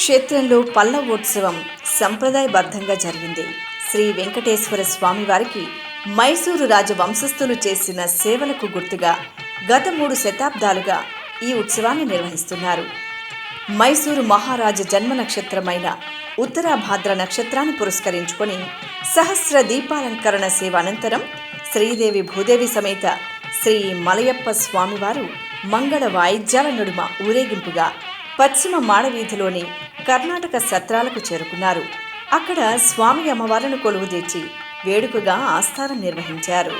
క్షేత్రంలో పల్లవోత్సవం సంప్రదాయబద్ధంగా జరిగింది. శ్రీ వెంకటేశ్వర స్వామివారికి మైసూరు రాజవంశస్థులు చేసిన సేవలకు గుర్తుగా గత 3 శతాబ్దాలుగా ఈ ఉత్సవాన్ని నిర్వహిస్తున్నారు. మైసూరు మహారాజ జన్మ నక్షత్రమైన ఉత్తరాభాద్ర నక్షత్రాన్ని పురస్కరించుకొని సహస్ర దీపాలంకరణ సేవ అనంతరం శ్రీదేవి భూదేవి సమేత శ్రీ మలయప్ప స్వామివారు మంగళ వాయిద్యాల నడుమ ఊరేగింపుగా పశ్చిమ మాడవీధిలోని కర్ణాటక సత్రాలకు చేరుకున్నారు. అక్కడ స్వామి అమ్మవారిని కొలువుదీర్చి వేడుకగా ఆస్థానం నిర్వహించారు.